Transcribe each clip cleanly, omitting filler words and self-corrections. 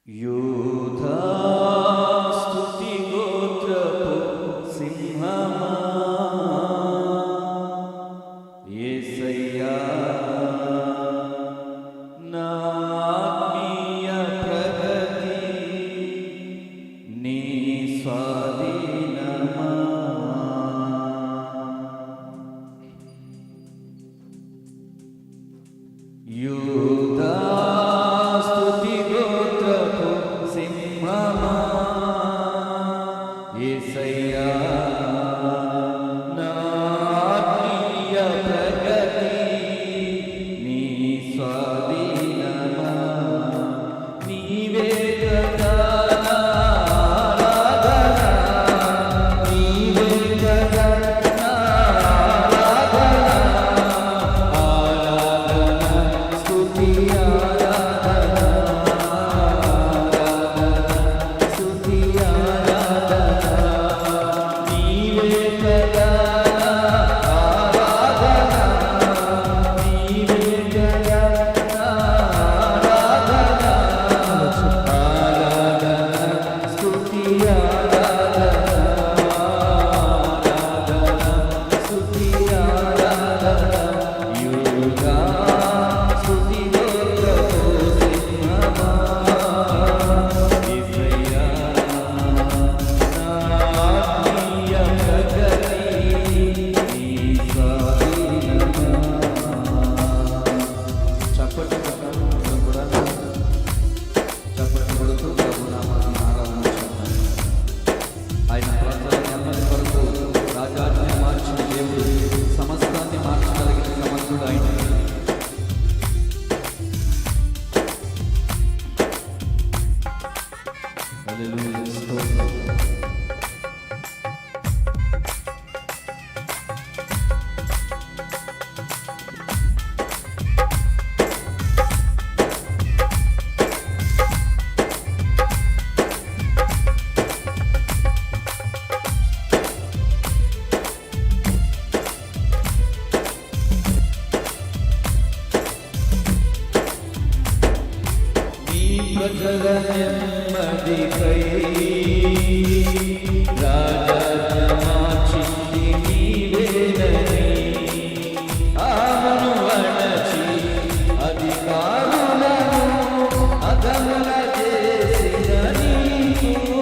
యూదా స్తుతి గోత్రపు సింహమా యేసయ్యా నా ఆత్మీయ ప్రగతి నీ స్వాధీనమా. యూదా స్తుతి గోత్రపు సింహమా యేసయ్యా నా ఆత్మీయ ప్రగతి నీ స్వాధీనమా. నీవే కదా నా ఆరాధన, నీవే కదా నా ఆరాధన, ఆరాధన స్తుతి ఆరాధన, ఆరాధన స్తుతి ఆరాధన. నీవే కదా నా ఆరాధన, నీవే కదా నా ఆరాధన, ఆరాధన స్తుతి ఆరాధన, ఆరాధన స్తుతి ఆరాధన. యూదా స్తుతి గోత్రపు సింహమా యేసయ్యా నా ఆత్మీయ ప్రగతి నీ స్వాధీనమా. చప్పట్లు కొట్టాలి కూడా, చప్పట్లు కొడుతూ ప్రభునామాన్ని ఆరాధన చేద్దాం. ఆయన ప్రజల నెమ్మది కొరకు రాజాన్ని మార్చిన దేవుడు, సమస్తాన్ని మార్చగలిగిన సమర్థుడు ఆయన. హల్లెలూయా, స్తోత్రం. నీ ప్రజల నెమ్మదికై రాజాజ్ఞ మార్చింది నీవేనని, ఆమెను అణచి అధికారులను అదముల చేసిన నీవు.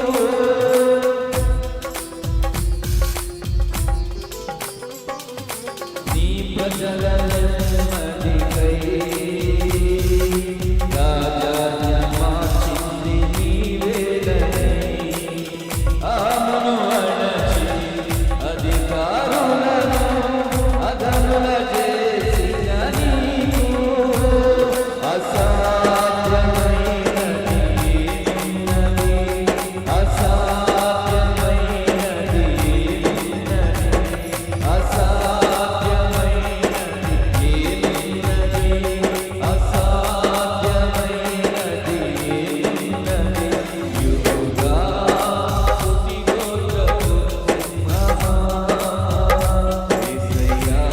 నీ ప్రజల నెమ్మదికై రాజాజ్ఞ మార్చింది నీవేనని, ఆమెను అణచి అధికారులను అదముల చేసిన నీవు. అసాధ్యమైనది ఏమున్నది, అసాధ్యమైనది ఏమున్నది, అసాధ్యమైనది ఏమున్నది, అసాధ్యమైనది ఏమున్నది. యూదా స్తుతి గోత్రపు సింహమా యేసయ్యా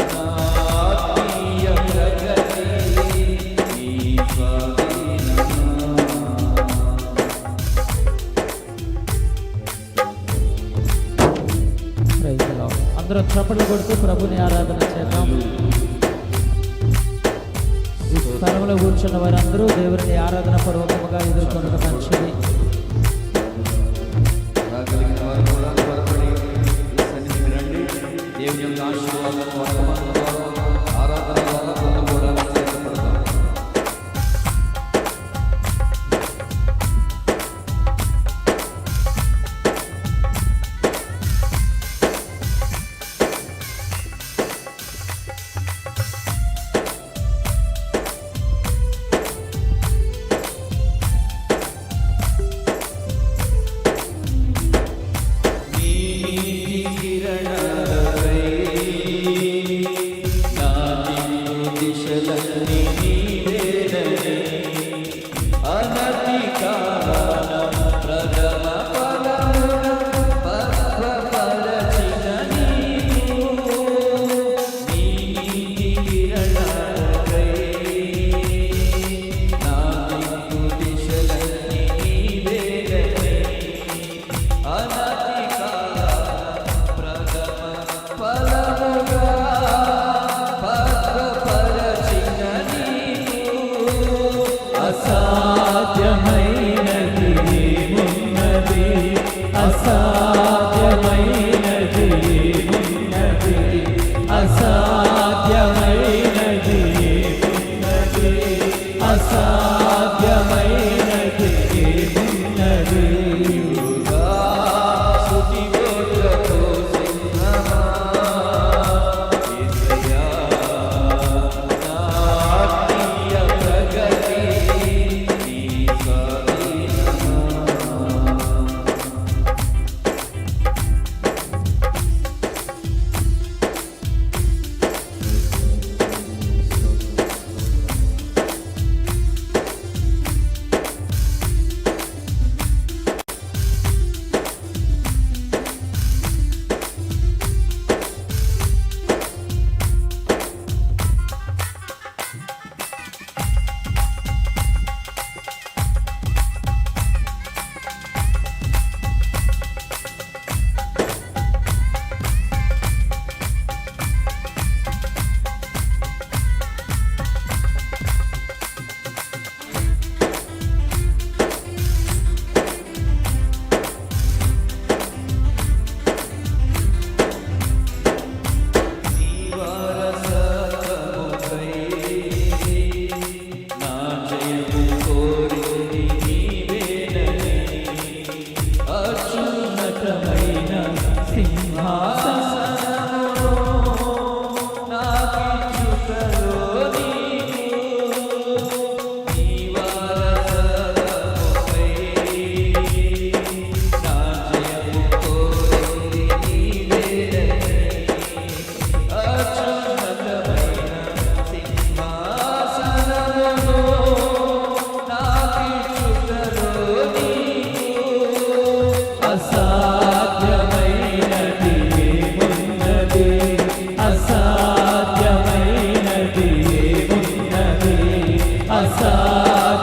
నా ఆత్మీయ ప్రగతి నీ స్వాధీనమా. Praise the lord. అందరూ చప్పట్లు కొడుతూ ప్రభుని ఆరాధన చేద్దాం. ఈ స్థలంలో కూర్చున్న వారందరూ దేవుని ఆరాధన పూర్వకముగా ఎదుర్కొనడం మంచిది. రాగలిగిన వారు కూడా త్వరపడి ఈ సన్నిధికి రండి. దేవుని యొక్క ఆశీర్వాదాలు వర్తమానం ద్వారా ఆరాధన ద్వారా పొందుకోవడానికి సిద్ధపడతాం. నీ కిరణాలపై అసాధ్యమైనది ఏమున్నది, అసాధ్యమైనది ఏమున్నది, అసాధ్యమైనది ఏమున్నది, అసాధ్యమైనది ఏమున్నది.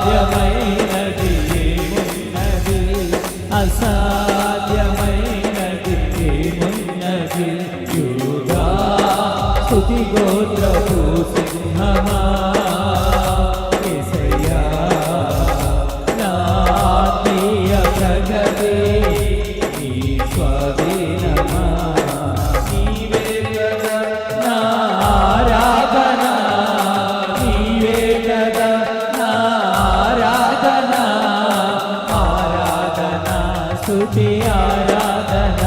అసాధ్యమైనది ఏమున్నది, అసాధ్యమైనది ఏమున్నది. యూదా స్తుతి గోత్రపు సింహమా, యేసయ్యా నా ఆత్మీయ ప్రగతి నీ స్వాధీనమా. నీవే కదా నా ఆరాధన, నీవే కదా నా ఆరాధన, ఆరాధన స్తుతి ఆరాధన,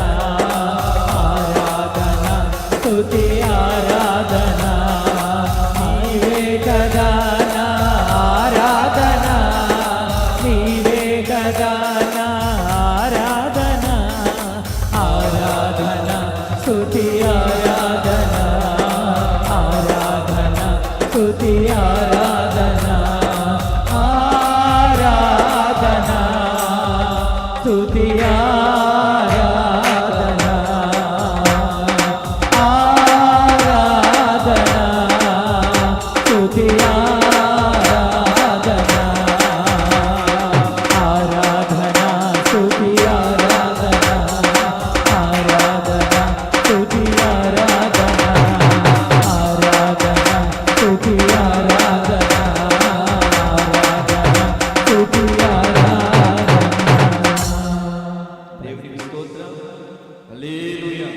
ఆరాధన స్తుతి ఆరాధన. నీవే కదా నా ఆరాధన, నీవే కదా నా ఆరాధన, ఆరాధన స్తుతి ఆరాధన, ఆరాధన స్తుతి ఆరాధన, ఆరాధన స్తుతి ఆరాధన, ఆరాధన స్తుతి ఆరాధన, ఆరాధన స్తుతి ఆరాధన, ఆరాధన స్తుతి ఆరాధన, ఆరాధన స్తుతి ఆరాధన, ఆరాధన స్తుతి ఆరాధన. దేవునికి స్తోత్రం. హల్లెలూయా.